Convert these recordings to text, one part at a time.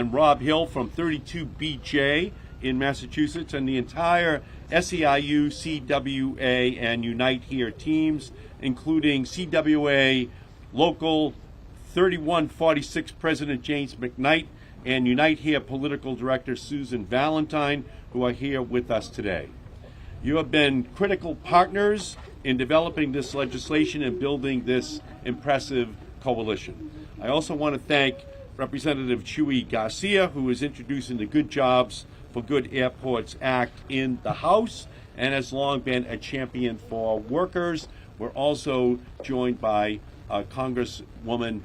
And Rob Hill from 32BJ in Massachusetts, and the entire SEIU, CWA, and Unite Here teams, including CWA Local 3146 President James McKnight and Unite Here Political Director Susan Valentine, who are here with us today. You have been critical partners in developing this legislation and building this impressive coalition. I also want to thank Representative Chuy Garcia, who is introducing the Good Jobs for Good Airports Act in the House and has long been a champion for workers. We're also joined by Congresswoman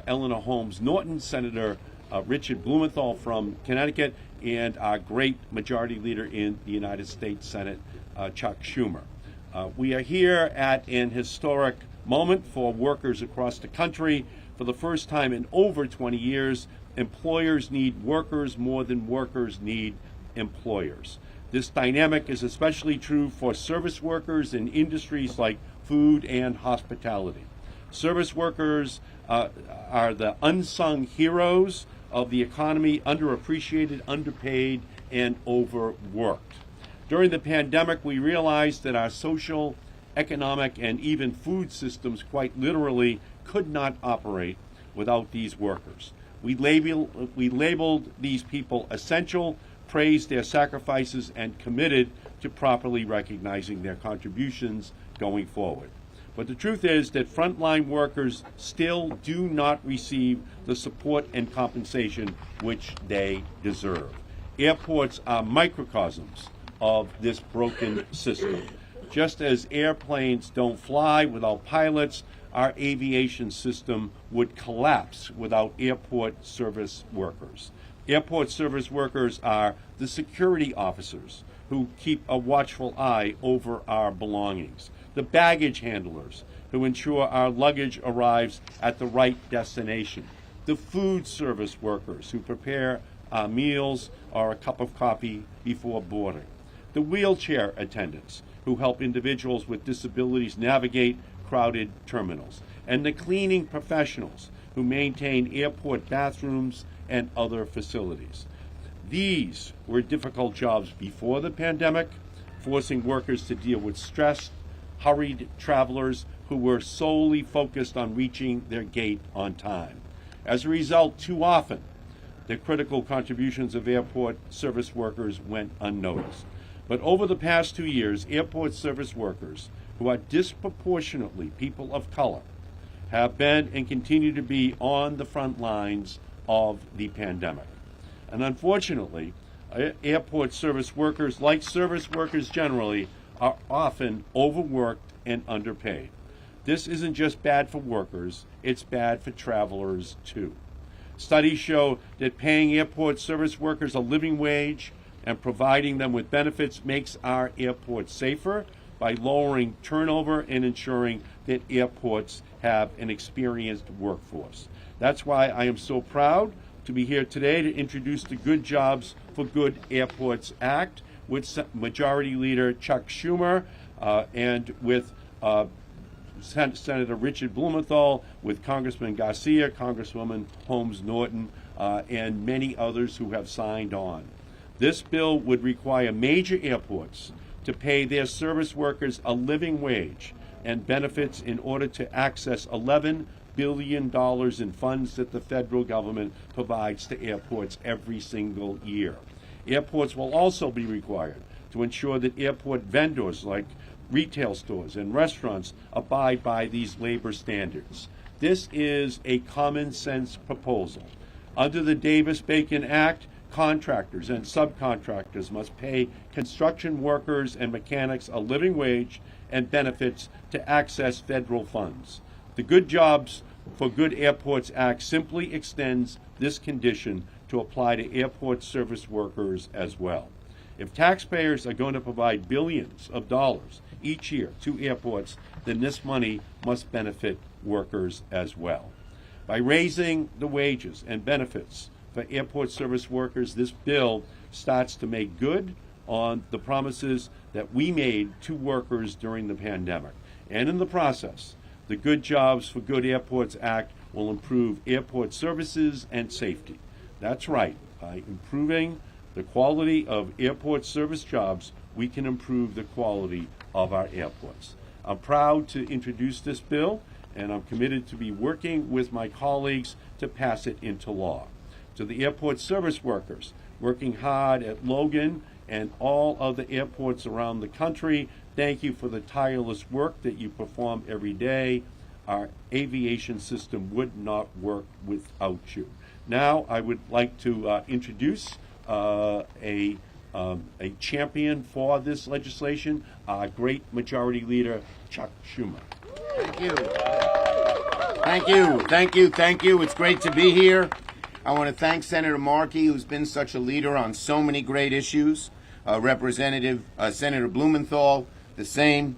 Eleanor Holmes Norton, Senator Richard Blumenthal from Connecticut, and our great majority leader in the United States Senate, Chuck Schumer. We are here at an historic moment for workers across the country. For the first time in over 20 years, employers need workers more than workers need employers. This dynamic is especially true for service workers in industries like food and hospitality. Service workers are the unsung heroes of the economy, underappreciated, underpaid, and overworked. During the pandemic, we realized that our social, economic, and even food systems quite literally could not operate without these workers. We labeled these people essential, praised their sacrifices, and committed to properly recognizing their contributions going forward. But the truth is that frontline workers still do not receive the support and compensation which they deserve. Airports are microcosms of this broken system. Just as airplanes don't fly without pilots, our aviation system would collapse without airport service workers. Airport service workers are the security officers who keep a watchful eye over our belongings, the baggage handlers who ensure our luggage arrives at the right destination, the food service workers who prepare our meals or a cup of coffee before boarding, the wheelchair attendants who help individuals with disabilities navigate crowded terminals, and the cleaning professionals who maintain airport bathrooms and other facilities. These were difficult jobs before the pandemic, forcing workers to deal with stressed, hurried travelers who were solely focused on reaching their gate on time. As a result, too often, the critical contributions of airport service workers went unnoticed. But over the past 2 years, airport service workers, who are disproportionately people of color, have been and continue to be on the front lines of the pandemic. And unfortunately, airport service workers, like service workers generally, are often overworked and underpaid. This isn't just bad for workers, it's bad for travelers too. Studies show that paying airport service workers a living wage and providing them with benefits makes our airports safer by lowering turnover and ensuring that airports have an experienced workforce. That's why I am so proud to be here today to introduce the Good Jobs for Good Airports Act with Majority Leader Chuck Schumer and with Senator Richard Blumenthal, with Congressman Garcia, Congresswoman Holmes Norton, and many others who have signed on. This bill would require major airports to pay their service workers a living wage and benefits in order to access $11 billion in funds that the federal government provides to airports every single year. Airports will also be required to ensure that airport vendors like retail stores and restaurants abide by these labor standards. This is a common sense proposal. Under the Davis-Bacon Act, contractors and subcontractors must pay construction workers and mechanics a living wage and benefits to access federal funds. The Good Jobs for Good Airports Act simply extends this condition to apply to airport service workers as well. If taxpayers are going to provide billions of dollars each year to airports, then this money must benefit workers as well. By raising the wages and benefits for airport service workers, this bill starts to make good on the promises that we made to workers during the pandemic. And in the process, the Good Jobs for Good Airports Act will improve airport services and safety. That's right. By improving the quality of airport service jobs, we can improve the quality of our airports. I'm proud to introduce this bill, and I'm committed to be working with my colleagues to pass it into law. To the airport service workers working hard at Logan and all other airports around the country, thank you for the tireless work that you perform every day. Our aviation system would not work without you. Now I would like to introduce a champion for this legislation, our great Majority Leader, Chuck Schumer. Thank you. Thank you. Thank you. Thank you. It's great to be here. I want to thank Senator Markey, who's been such a leader on so many great issues. Senator Blumenthal, the same.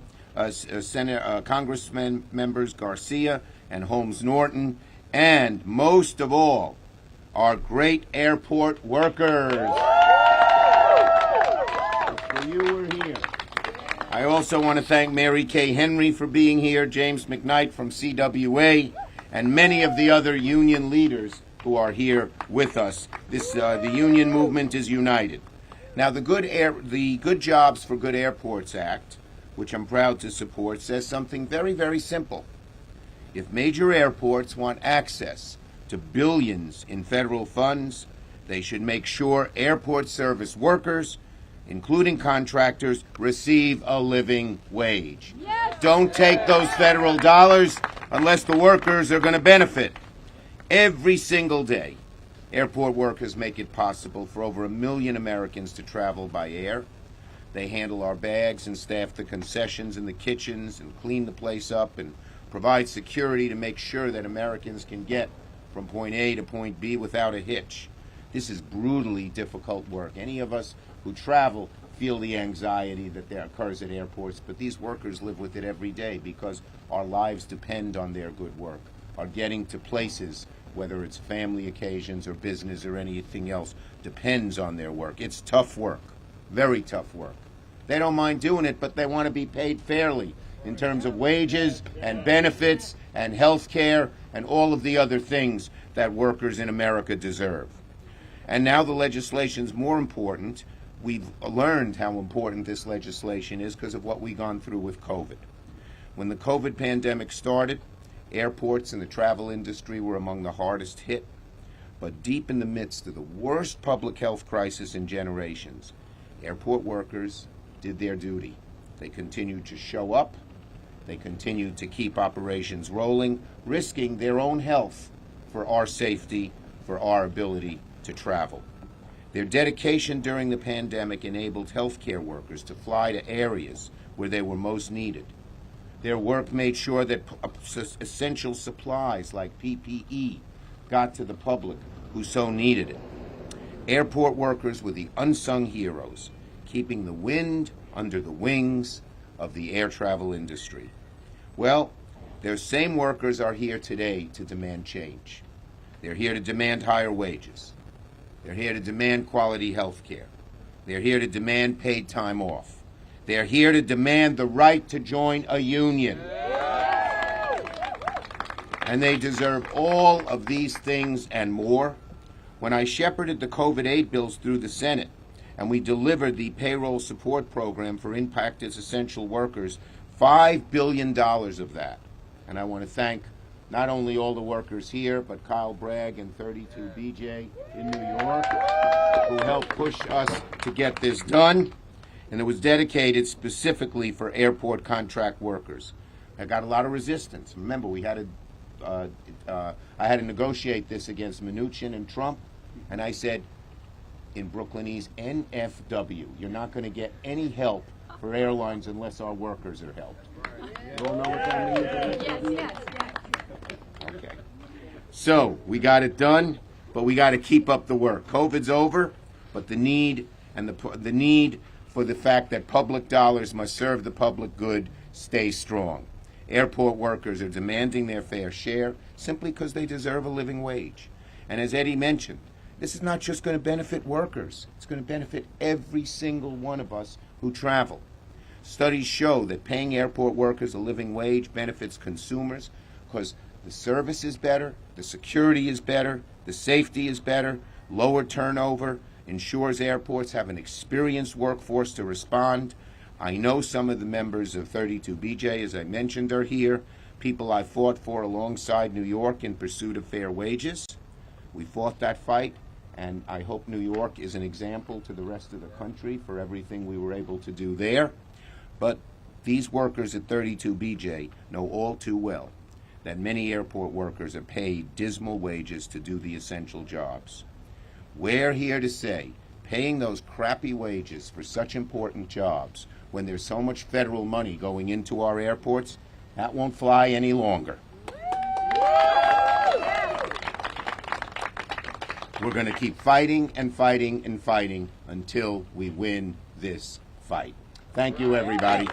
Congressman members Garcia and Holmes Norton, and most of all, our great airport workers. So you were here. I also want to thank Mary Kay Henry for being here, James McKnight from CWA, and many of the other union leaders who are here with us. The union movement is united. Now, the Good Jobs for Good Airports Act, which I'm proud to support, says something very, very simple. If major airports want access to billions in federal funds, they should make sure airport service workers, including contractors, receive a living wage. Yes. Don't take those federal dollars unless the workers are going to benefit. Every single day, airport workers make it possible for over 1 million Americans to travel by air. They handle our bags and staff the concessions and the kitchens and clean the place up and provide security to make sure that Americans can get from point A to point B without a hitch. This is brutally difficult work. Any of us who travel feel the anxiety that there occurs at airports, but these workers live with it every day because our lives depend on their good work. Our getting to places, whether it's family occasions or business or anything else, depends on their work. It's tough work, very tough work. They don't mind doing it, but they want to be paid fairly in terms of wages and benefits and health care and all of the other things that workers in America deserve. And now the legislation's more important. We've learned how important this legislation is because of what we've gone through with COVID. When the COVID pandemic started, airports and the travel industry were among the hardest hit. But deep in the midst of the worst public health crisis in generations, airport workers did their duty. They continued to show up. They continued to keep operations rolling, risking their own health for our safety, for our ability to travel. Their dedication during the pandemic enabled healthcare workers to fly to areas where they were most needed. Their work made sure that essential supplies like PPE got to the public who so needed it. Airport workers were the unsung heroes, keeping the wind under the wings of the air travel industry. Well, those same workers are here today to demand change. They're here to demand higher wages. They're here to demand quality health care. They're here to demand paid time off. They're here to demand the right to join a union. And they deserve all of these things and more. When I shepherded the COVID aid bills through the Senate, and we delivered the payroll support program for impacted essential workers, $5 billion of that. And I want to thank not only all the workers here, but Kyle Bragg and 32BJ in New York, who helped push us to get this done. And it was dedicated specifically for airport contract workers. I got a lot of resistance. Remember, we had I had to negotiate this against Mnuchin and Trump, and I said, in Brooklynese, NFW, you're not going to get any help for airlines unless our workers are helped. You all know what that means? Yes. Okay. So, we got it done, but we got to keep up the work. COVID's over, but the need and the need for the fact that public dollars must serve the public good stays strong. Airport workers are demanding their fair share simply because they deserve a living wage. And as Eddie mentioned, this is not just going to benefit workers. It's going to benefit every single one of us who travel. Studies show that paying airport workers a living wage benefits consumers because the service is better, the security is better, the safety is better, lower turnover, ensures airports have an experienced workforce to respond. I know some of the members of 32BJ, as I mentioned, are here, people I fought for alongside New York in pursuit of fair wages. We fought that fight, and I hope New York is an example to the rest of the country for everything we were able to do there. But these workers at 32BJ know all too well that many airport workers are paid dismal wages to do the essential jobs. We're here to say paying those crappy wages for such important jobs when there's so much federal money going into our airports, that won't fly any longer. We're going to keep fighting and fighting and fighting until we win this fight. Thank you, everybody.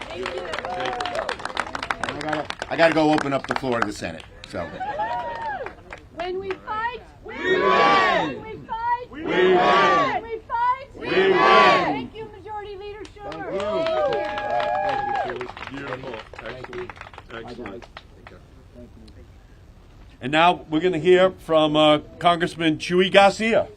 I got to go open up the floor of the Senate. So. When we fight, we win. When we fight, we win. When we fight, we win. Thank you, Majority Leader Schumer. Beautiful. Excellent. Excellent. And now we're going to hear from Congressman Chuy Garcia.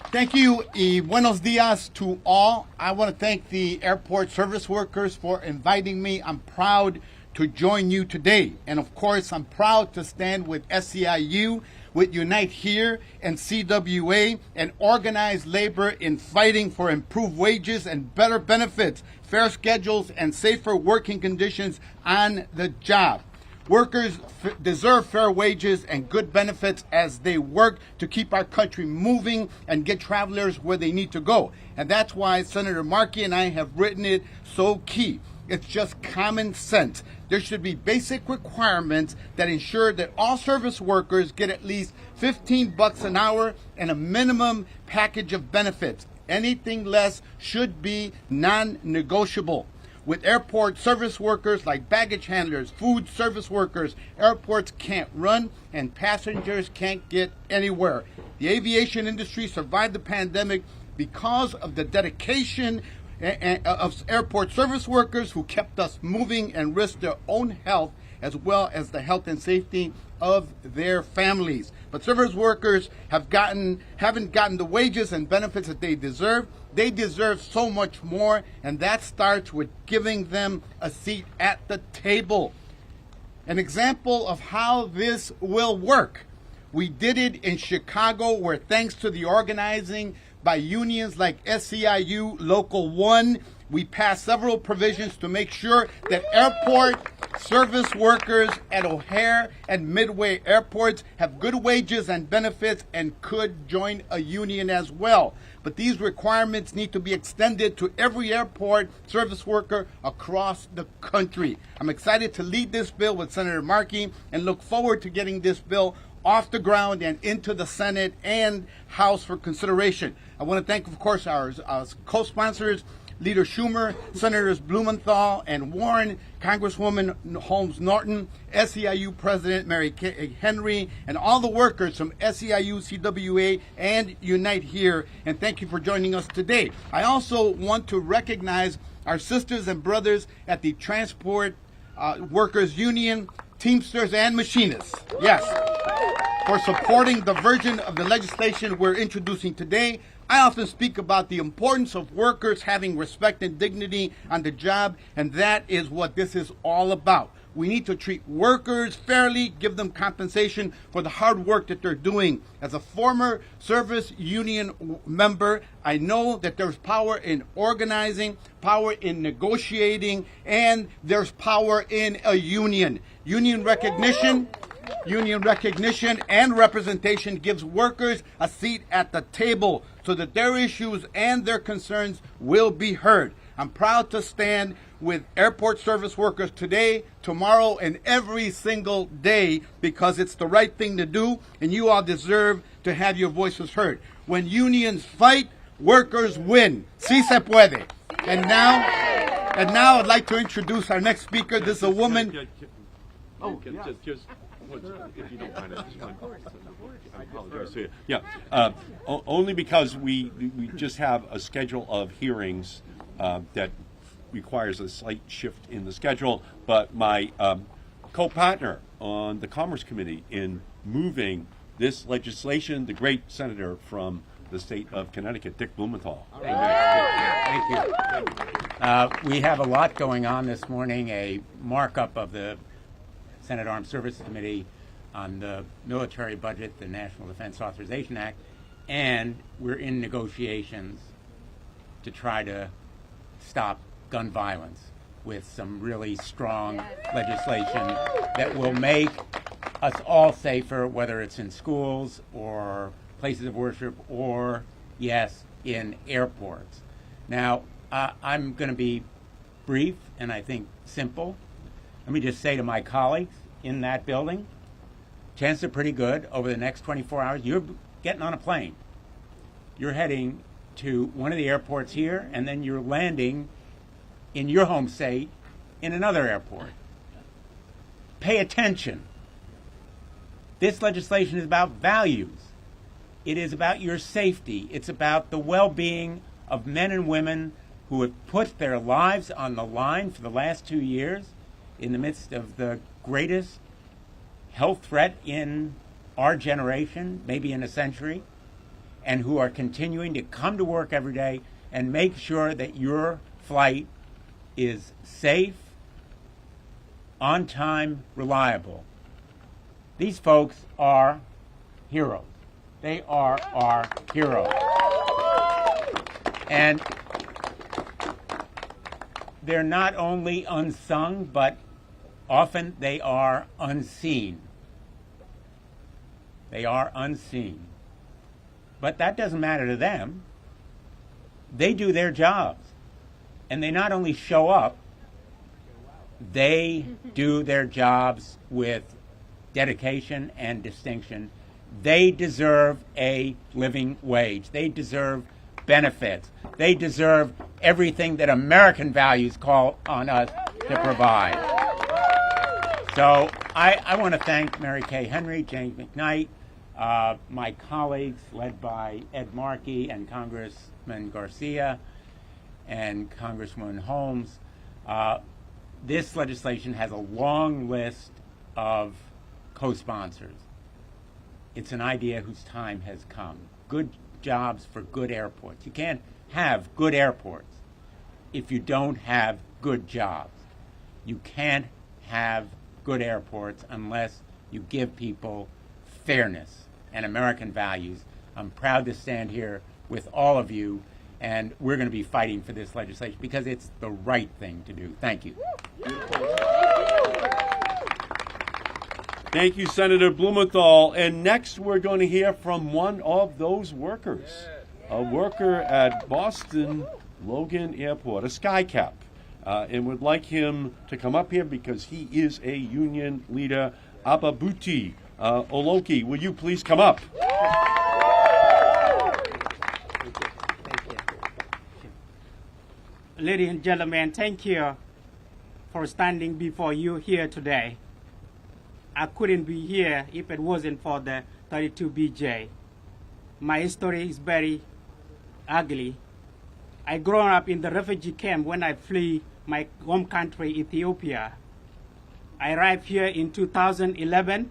Thank you, y buenos dias to all. I want to thank the airport service workers for inviting me. I'm proud to join you today. And of course, I'm proud to stand with SEIU, with Unite Here and CWA, and organize labor in fighting for improved wages and better benefits, fair schedules, and safer working conditions on the job. Workers deserve fair wages and good benefits as they work to keep our country moving and get travelers where they need to go. And that's why Senator Markey and I have written it so key. It's just common sense. There should be basic requirements that ensure that all service workers get at least $15 an hour and a minimum package of benefits. Anything less should be non-negotiable. With airport service workers like baggage handlers, food service workers, airports can't run and passengers can't get anywhere. The aviation industry survived the pandemic because of the dedication of airport service workers who kept us moving and risked their own health as well as the health and safety of their families. But service workers haven't gotten the wages and benefits that they deserve. They deserve so much more, and that starts with giving them a seat at the table. An example of how this will work. We did it in Chicago, where thanks to the organizing by unions like SEIU Local 1, we passed several provisions to make sure that airport service workers at O'Hare and Midway airports have good wages and benefits and could join a union as well. But these requirements need to be extended to every airport service worker across the country. I'm excited to lead this bill with Senator Markey and look forward to getting this bill off the ground and into the Senate and House for consideration. I want to thank, of course, our co-sponsors, Leader Schumer, Senators Blumenthal and Warren, Congresswoman Holmes Norton, SEIU President Mary Kay Henry, and all the workers from SEIU, CWA, and Unite Here. And thank you for joining us today. I also want to recognize our sisters and brothers at the Transport Workers Union, Teamsters, and Machinists. Yes, for supporting the version of the legislation we're introducing today. I often speak about the importance of workers having respect and dignity on the job, and that is what this is all about. We need to treat workers fairly, give them compensation for the hard work that they're doing. As a former service union member, I know that there's power in organizing, power in negotiating, and there's power in a union. Union recognition and representation gives workers a seat at the table so that their issues and their concerns will be heard. I'm proud to stand with airport service workers today, tomorrow, and every single day because it's the right thing to do, and you all deserve to have your voices heard. When unions fight, workers win. Sí se puede. And now I'd like to introduce our next speaker. This is a woman. If you don't mind, I apologize to you. Yeah, only because we just have a schedule of hearings that requires a slight shift in the schedule. But my co-partner on the Commerce Committee in moving this legislation, the great senator from the state of Connecticut, Dick Blumenthal. Thank you. We have a lot going on this morning, a markup of the Senate Armed Services Committee on the military budget, the National Defense Authorization Act, and we're in negotiations to try to stop gun violence with some really strong legislation that will make us all safer, whether it's in schools or places of worship or, yes, in airports. Now, I'm going to be brief and I think simple. Let me just say to my colleagues in that building, chances are pretty good over the next 24 hours, you're getting on a plane. You're heading to one of the airports here, and then you're landing in your home state in another airport. Pay attention. This legislation is about values. It is about your safety. It's about the well-being of men and women who have put their lives on the line for the last 2 years in the midst of the greatest health threat in our generation, maybe in a century, and who are continuing to come to work every day and make sure that your flight is safe, on time, reliable. These folks are heroes. They are our heroes. And they're not only unsung, but often they are unseen. They are unseen. But that doesn't matter to them. They do their jobs. And they not only show up, they do their jobs with dedication and distinction. They deserve a living wage. They deserve benefits. They deserve everything that American values call on us to provide. So I want to thank Mary Kay Henry, James McKnight, my colleagues led by Ed Markey and Congressman Garcia and Congresswoman Holmes. This legislation has a long list of co-sponsors. It's an idea whose time has come. Good jobs for good airports. You can't have good airports if you don't have good jobs. You can't have good airports unless you give people fairness and American values. I'm proud to stand here with all of you, and we're going to be fighting for this legislation because it's the right thing to do. Thank you. Thank you, Senator Blumenthal. And next we're going to hear from one of those workers, a worker at Boston Logan Airport, a skycap, and would like him to come up here because he is a union leader. Ababuti Oloki, will you please come up? Ladies and gentlemen, thank you for standing before you here today. I couldn't be here if it wasn't for the 32BJ. My story is very ugly. I grew up in the refugee camp when I flee my home country, Ethiopia. I arrived here in 2011,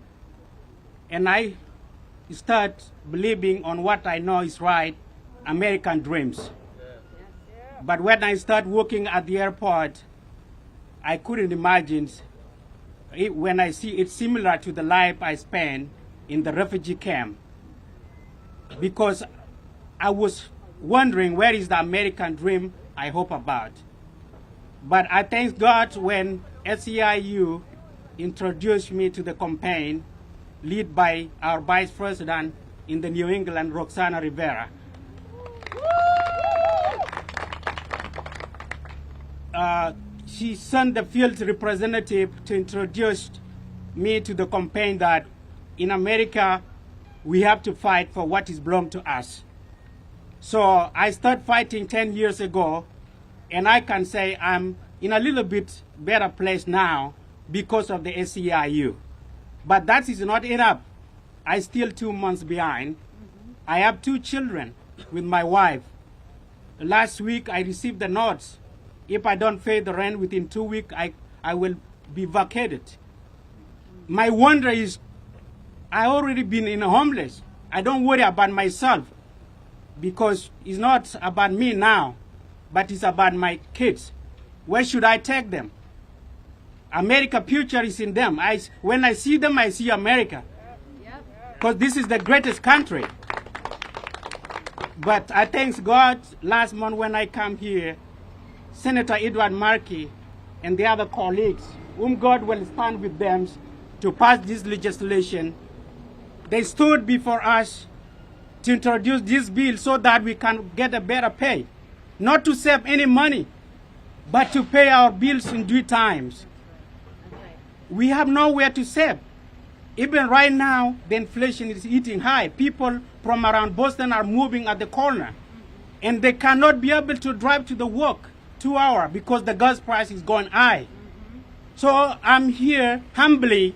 and I start believing on what I know is right, American dreams. But when I start working at the airport, I couldn't imagine it, when I see it similar to the life I spent in the refugee camp, because I was wondering where is the American dream I hope about. But I thank God when SEIU introduced me to the campaign led by our Vice President in the New England, Roxana Rivera. She sent the field representative to introduce me to the campaign that in America, we have to fight for what is belong to us. So I started fighting 10 years ago, and I can say I'm in a little bit better place now because of the SEIU. But that is not enough. I still 2 months behind. I have 2 children with my wife. Last week, I received the notes. If I don't pay the rent within 2 weeks, I will be vacated. My wonder is, I already been in a homeless. I don't worry about myself because it's not about me now, but it's about my kids. Where should I take them? America future is in them. When I see them, I see America. Because this is the greatest country. But I thank God last month when I come here, Senator Edward Markey and the other colleagues, whom God will stand with them to pass this legislation, they stood before us to introduce this bill so that we can get a better pay. Not to save any money, but to pay our bills in due times. We have nowhere to save. Even right now, the inflation is eating high. People from around Boston are moving at the corner, and they cannot be able to drive to the work 2 hours because the gas price is going high. So I'm here humbly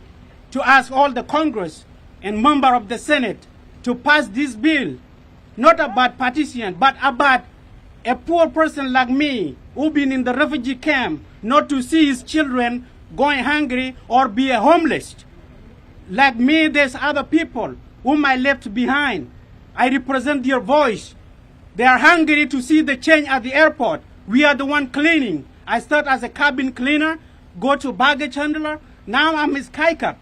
to ask all the Congress and member of the Senate to pass this bill, not about partition, but about a poor person like me who been in the refugee camp, not to see his children going hungry or be a homeless. Like me, there's other people whom I left behind. I represent their voice. They are hungry to see the change at the airport. We are the one cleaning. I start as a cabin cleaner, go to baggage handler. Now I'm a sky cap.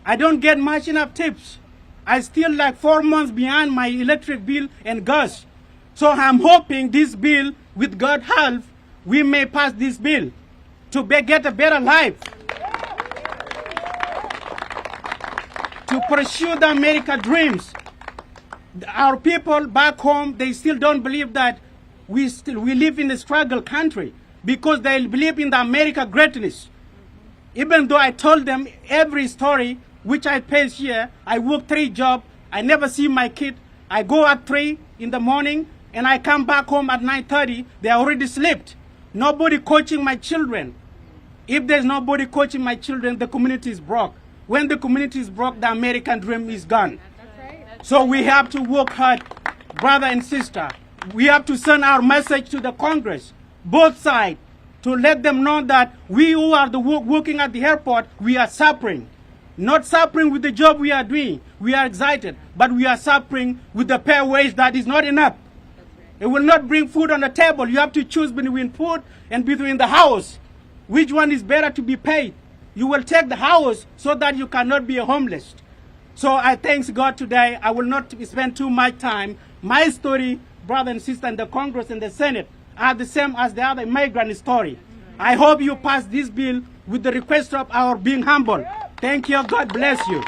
I don't get much enough tips. I still like 4 months behind my electric bill and gas. So I'm hoping this bill, with God's help, we may pass this bill to get a better life. To pursue the American dreams. Our people back home, they still don't believe that we live in a struggle country because they believe in the American greatness. Even though I told them every story which I face here, I work 3 jobs, I never see my kid. I go at 3 in the morning and I come back home at 9:30. They already slept. Nobody coaching my children. If there's nobody coaching my children, the community is broke. When the community is broke, the American dream is gone. So we have to work hard, brother and sister. We have to send our message to the Congress, both sides, to let them know that we who are working at the airport, we are suffering. Not suffering with the job we are doing. We are excited, but we are suffering with the pay wage that is not enough. It will not bring food on the table. You have to choose between food and between the house. Which one is better to be paid? You will take the house so that you cannot be homeless. So I thank God today. I will not spend too much time. My story, brother and sister in the Congress and the Senate, are the same as the other immigrant story. I hope you pass this bill with the request of our being humble. Thank you. God bless you.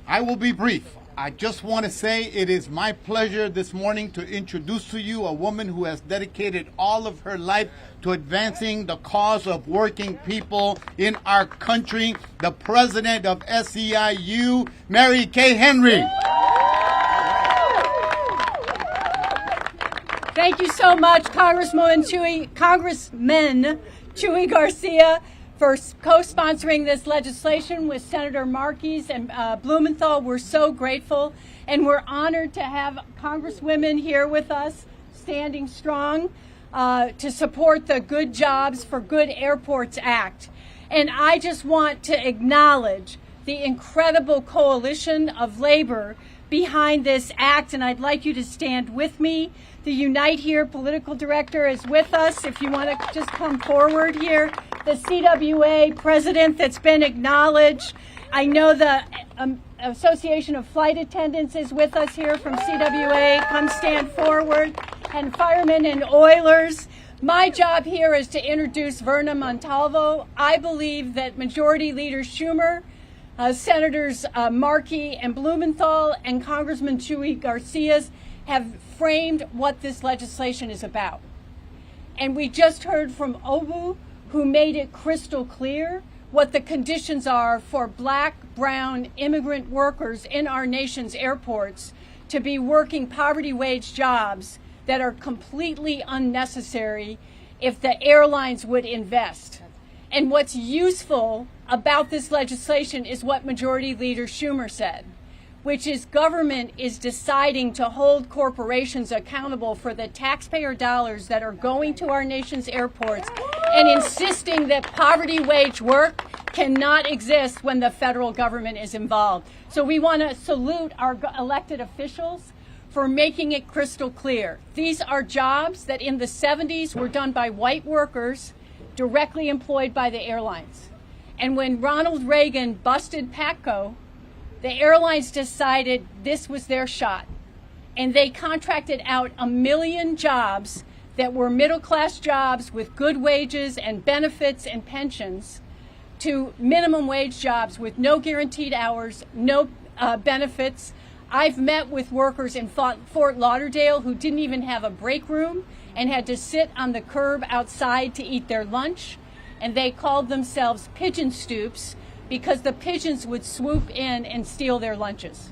I will be brief. I just want to say it is my pleasure this morning to introduce to you a woman who has dedicated all of her life to advancing the cause of working people in our country, the president of SEIU, Mary Kay Henry. Thank you so much, Congressman Chuy Garcia, for co-sponsoring this legislation with Senator Markey and Blumenthal. We're so grateful, and we're honored to have Congresswomen here with us, standing strong to support the Good Jobs for Good Airports Act. And I just want to acknowledge the incredible coalition of labor behind this act, and I'd like you to stand with me. The Unite Here political director is with us. If you want to just come forward here. The CWA president that's been acknowledged. I know the Association of Flight Attendants is with us here from CWA. Come stand forward. And firemen and oilers. My job here is to introduce Verna Montalvo. I believe that Majority Leader Schumer, Senators Markey and Blumenthal, and Congressman Chuy Garcia have framed what this legislation is about. And we just heard from Obu, who made it crystal clear what the conditions are for black, brown, immigrant workers in our nation's airports to be working poverty wage jobs that are completely unnecessary if the airlines would invest. And what's useful about this legislation is what Majority Leader Schumer said. which is government is deciding to hold corporations accountable for the taxpayer dollars that are going to our nation's airports and insisting that poverty wage work cannot exist when the federal government is involved. So we want to salute our elected officials for making it crystal clear. These are jobs that in the 70s were done by white workers directly employed by the airlines. And when Ronald Reagan busted PATCO, the airlines decided this was their shot. And they contracted out 1 million jobs that were middle-class jobs with good wages and benefits and pensions to minimum wage jobs with no guaranteed hours, no benefits. I've met with workers in Fort Lauderdale who didn't even have a break room and had to sit on the curb outside to eat their lunch. And they called themselves pigeon stoops because the pigeons would swoop in and steal their lunches.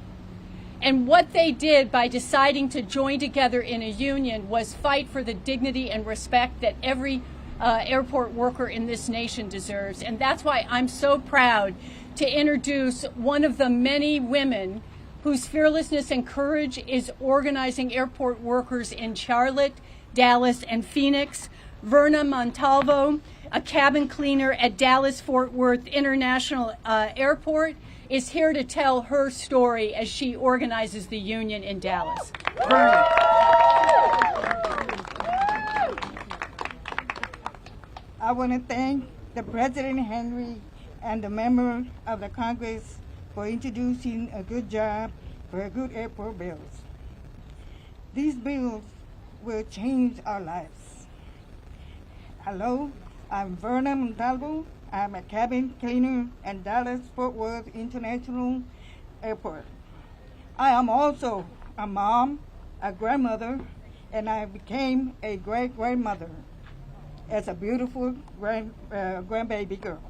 And what they did by deciding to join together in a union was fight for the dignity and respect that every airport worker in this nation deserves. And that's why I'm so proud to introduce one of the many women whose fearlessness and courage is organizing airport workers in Charlotte, Dallas, and Phoenix. Verna Montalvo, a cabin cleaner at Dallas-Fort Worth International Airport, is here to tell her story as she organizes the union in Dallas. Verna. I want to thank the President Henry and the members of the Congress for introducing a good job for good airport bills. These bills will change our lives. Hello, I'm Verna Montalvo. I'm a cabin cleaner at Dallas-Fort Worth International Airport. I am also a mom, a grandmother, and I became a great-grandmother as a beautiful grandbaby girl.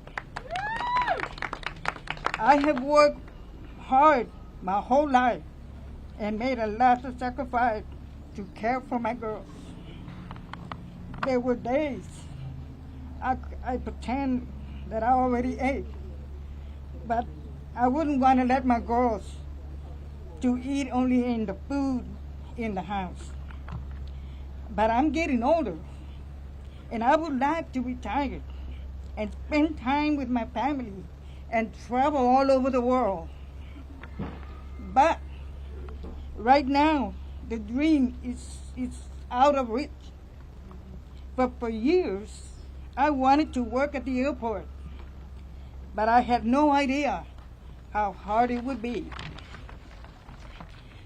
I have worked hard my whole life and made a lot of sacrifice to care for my girls. There were days I pretend that I already ate, but I wouldn't want to let my girls to eat only in the food in the house. But I'm getting older, and I would like to retire and spend time with my family and travel all over the world. But right now, the dream is out of reach. But for years, I wanted to work at the airport, but I had no idea how hard it would be.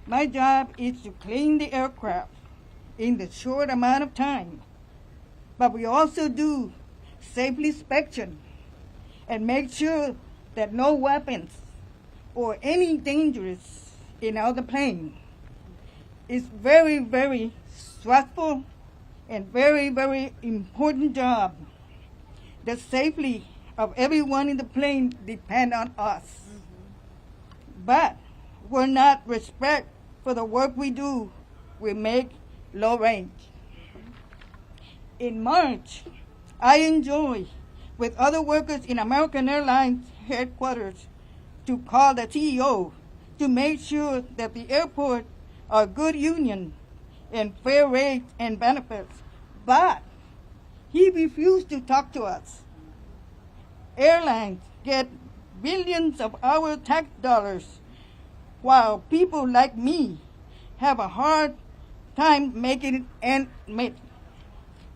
My job is to clean the aircraft in the short amount of time, but we also do safety inspection and make sure that no weapons or any dangerous in the plane. It's very, very stressful and very, very important job. The safety of everyone in the plane depends on us. But we're not respect for the work we do. We make low range. In March, I enjoy with other workers in American Airlines headquarters to call the CEO to make sure that the airport are good union and fair rates and benefits. But he refused to talk to us. Airlines get billions of our tax dollars, while people like me have a hard time making it ends meet.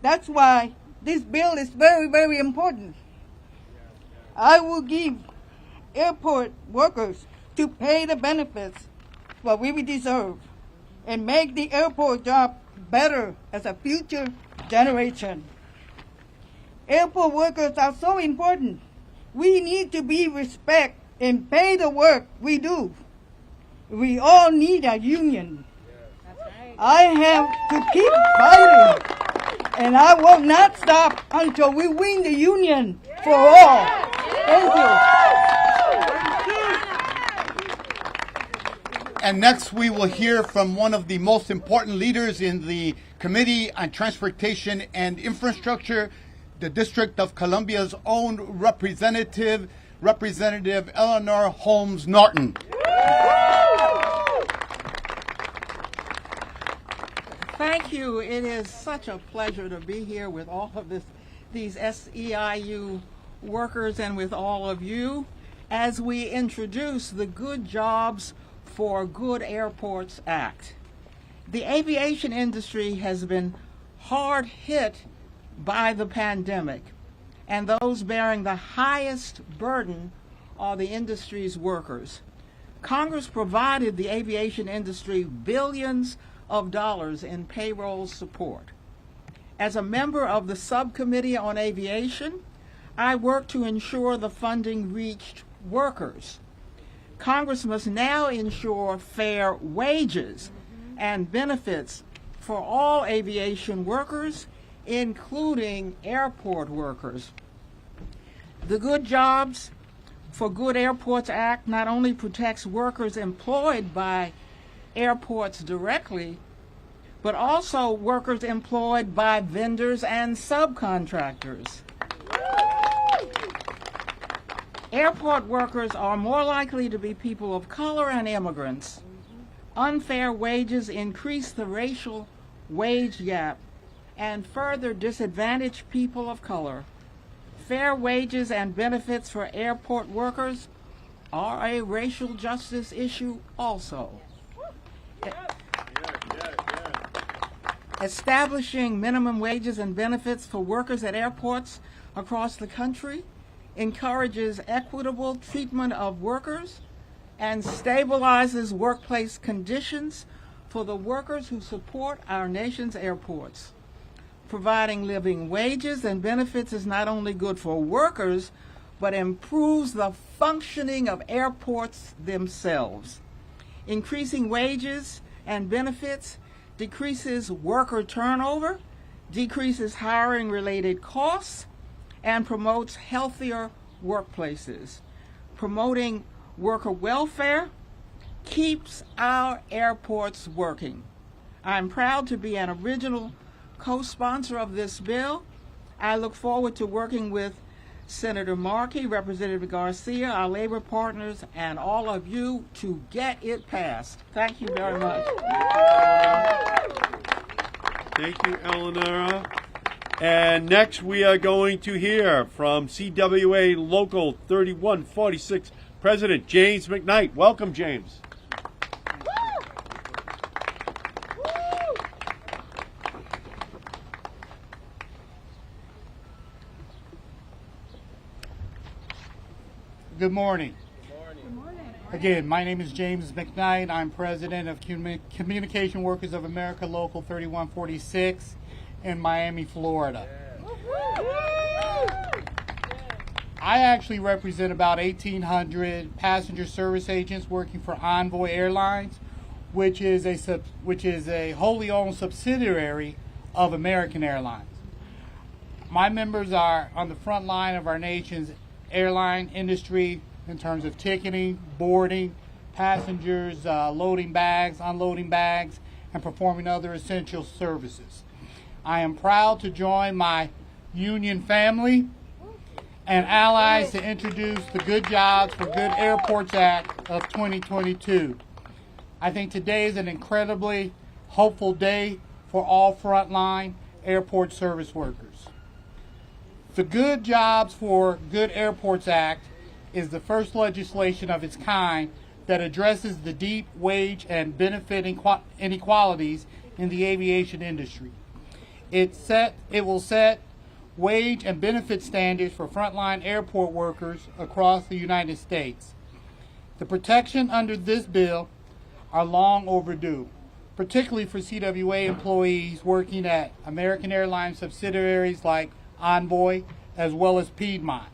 That's why this bill is very, very important. I will give airport workers to pay the benefits what we deserve and make the airport job better as a future generation. Airport workers are so important. We need to be respect and pay the work we do. We all need a union. I have to keep fighting, and I will not stop until we win the union for all. Thank you. And next we will hear from one of the most important leaders in the Committee on Transportation and Infrastructure, the District of Columbia's own Representative Eleanor Holmes Norton. Thank you. It is such a pleasure to be here with all of these SEIU workers and with all of you as we introduce the Good Jobs for Good Airports Act. The aviation industry has been hard hit by the pandemic, and those bearing the highest burden are the industry's workers. Congress provided the aviation industry billions of dollars in payroll support. As a member of the Subcommittee on Aviation, I work to ensure the funding reached workers. Congress must now ensure fair wages and benefits for all aviation workers, including airport workers. The Good Jobs for Good Airports Act not only protects workers employed by airports directly, but also workers employed by vendors and subcontractors. Airport workers are more likely to be people of color and immigrants. Unfair wages increase the racial wage gap and further disadvantage people of color. Fair wages and benefits for airport workers are a racial justice issue also. Establishing minimum wages and benefits for workers at airports across the country encourages equitable treatment of workers and stabilizes workplace conditions for the workers who support our nation's airports. Providing living wages and benefits is not only good for workers, but improves the functioning of airports themselves. Increasing wages and benefits decreases worker turnover, decreases hiring-related costs, and promotes healthier workplaces. Promoting worker welfare keeps our airports working. I'm proud to be an original co-sponsor of this bill. I look forward to working with Senator Markey, Representative Garcia, our labor partners, and all of you to get it passed. Thank you very much. Thank you, Eleanor. And next we are going to hear from CWA Local 3146 President James McKnight. Welcome, James. Good morning. Good morning. Again, my name is James McKnight. I'm president of Communication Workers of America Local 3146 in Miami, Florida. I actually represent about 1,800 passenger service agents working for Envoy Airlines, which is a wholly owned subsidiary of American Airlines. My members are on the front line of our nation's airline industry in terms of ticketing, boarding, passengers loading bags, unloading bags, and performing other essential services. I am proud to join my union family and allies to introduce the Good Jobs for Good Airports Act of 2022. I think today is an incredibly hopeful day for all frontline airport service workers. The Good Jobs for Good Airports Act is the first legislation of its kind that addresses the deep wage and benefit inequalities in the aviation industry. It will set wage and benefit standards for frontline airport workers across the United States. The protection under this bill are long overdue, particularly for CWA employees working at American Airlines subsidiaries like Envoy, as well as Piedmont.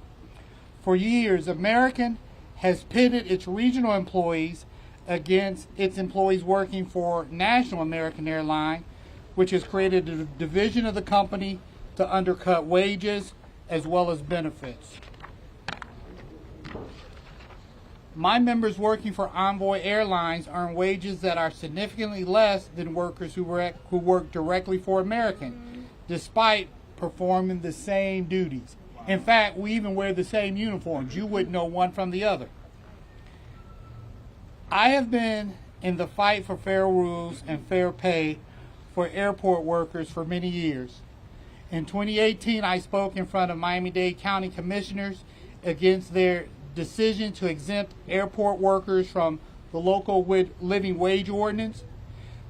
For years, American has pitted its regional employees against its employees working for National American Airlines, which has created a division of the company to undercut wages as well as benefits. My members working for Envoy Airlines earn wages that are significantly less than workers who work directly for American, despite performing the same duties. In fact, we even wear the same uniforms. You wouldn't know one from the other. I have been in the fight for fair rules and fair pay for airport workers for many years. In 2018, I spoke in front of Miami-Dade County Commissioners against their decision to exempt airport workers from the local living wage ordinance.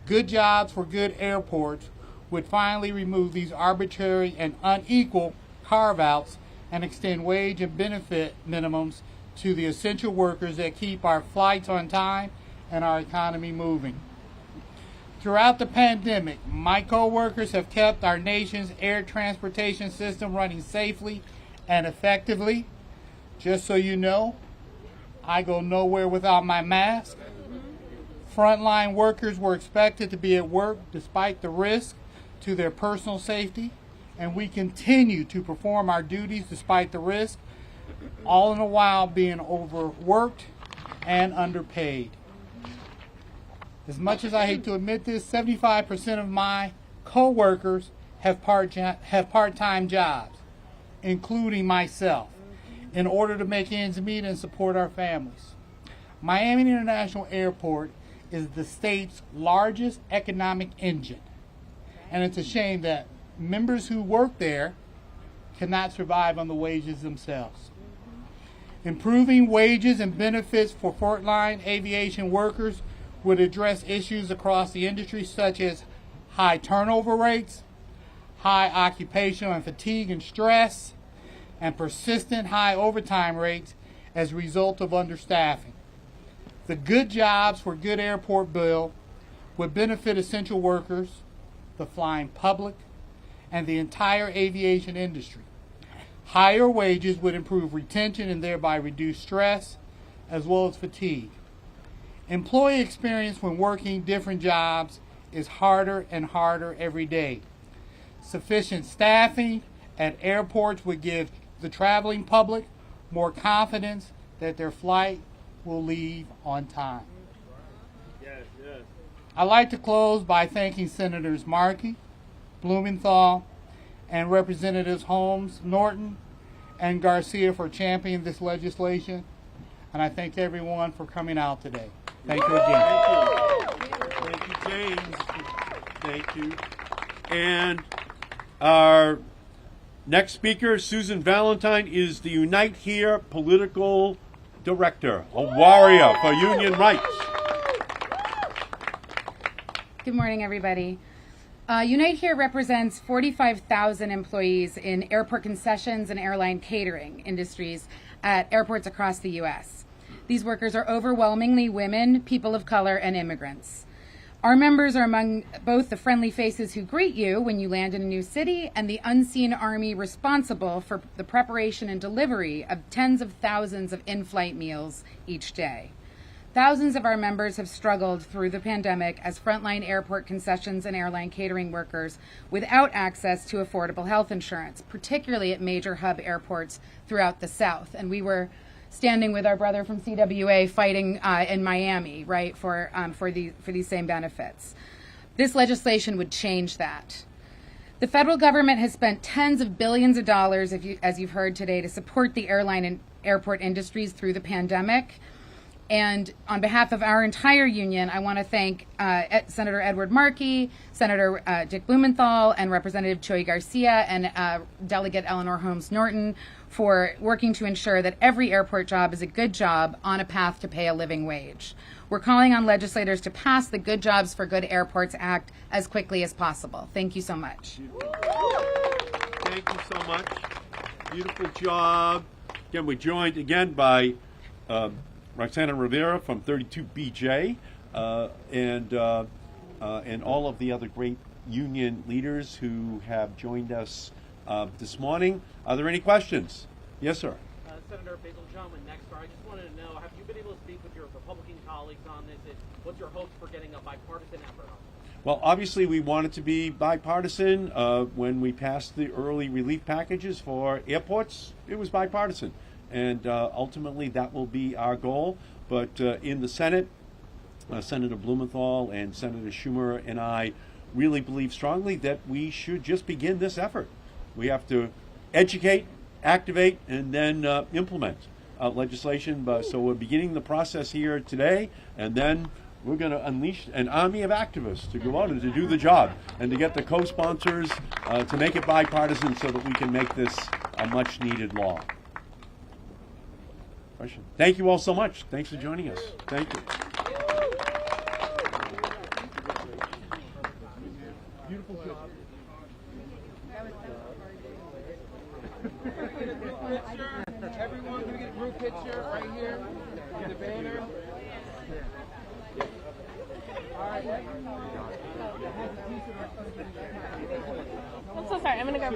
Good jobs for good airports would finally remove these arbitrary and unequal carve-outs and extend wage and benefit minimums to the essential workers that keep our flights on time and our economy moving. Throughout the pandemic, my co-workers have kept our nation's air transportation system running safely and effectively. Just so you know, I go nowhere without my mask. Frontline workers were expected to be at work despite the risk to their personal safety, and we continue to perform our duties despite the risk, all in the while being overworked and underpaid. As much as I hate to admit this, 75% of my co-workers have part-time jobs, including myself, in order to make ends meet and support our families. Miami International Airport is the state's largest economic engine, and it's a shame that members who work there cannot survive on the wages themselves. Improving wages and benefits for frontline aviation workers would address issues across the industry such as high turnover rates, high occupational and fatigue and stress, and persistent high overtime rates as a result of understaffing. The Good Jobs for Good Airport bill would benefit essential workers, the flying public, and the entire aviation industry. Higher wages would improve retention and thereby reduce stress as well as fatigue. Employee experience when working different jobs is harder and harder every day. Sufficient staffing at airports would give the traveling public more confidence that their flight will leave on time. I'd like to close by thanking Senators Markey, Blumenthal, and Representatives Holmes, Norton, and Garcia for championing this legislation. And I thank everyone for coming out today. Thank you again. Thank you, James. Thank you. And our next speaker, Susan Valentine, is the Unite Here political director, a warrior for union rights. Good morning, everybody. Unite Here represents 45,000 employees in airport concessions and airline catering industries at airports across the U.S. These workers are overwhelmingly women, people of color, and immigrants. Our members are among both the friendly faces who greet you when you land in a new city and the unseen army responsible for the preparation and delivery of tens of thousands of in-flight meals each day. Thousands of our members have struggled through the pandemic as frontline airport concessions and airline catering workers without access to affordable health insurance, particularly at major hub airports throughout the South. And we were standing with our brother from CWA fighting in Miami, right, for these same benefits. This legislation would change that. The federal government has spent tens of billions of dollars, as you've heard today, to support the airline and airport industries through the pandemic. And on behalf of our entire union, I want to thank Senator Edward Markey, Senator Dick Blumenthal, and Representative Choi Garcia, and Delegate Eleanor Holmes Norton for working to ensure that every airport job is a good job on a path to pay a living wage. We're calling on legislators to pass the Good Jobs for Good Airports Act as quickly as possible. Thank you so much. Thank you so much. Beautiful job. Again, we're joined again by Roxana Rivera from 32BJ, and all of the other great union leaders who have joined us this morning. Are there any questions? Yes, sir. Senator Basil Gentleman, next. I just wanted to know, have you been able to speak with your Republican colleagues on this? What's your hopes for getting a bipartisan effort on this? Well, obviously, we want it to be bipartisan. When we passed the early relief packages for airports, it was bipartisan. And ultimately, that will be our goal. But in the Senate, Senator Blumenthal and Senator Schumer and I really believe strongly that we should just begin this effort. We have to educate, activate, and then implement legislation. So we're beginning the process here today, and then we're going to unleash an army of activists to go out and to do the job and to get the co-sponsors to make it bipartisan so that we can make this a much-needed law. Question. Thank you all so much. Thanks for joining us. Thank you. Beautiful job. Everyone, can we get a group picture right here? The banner. I'm so sorry. I'm gonna go.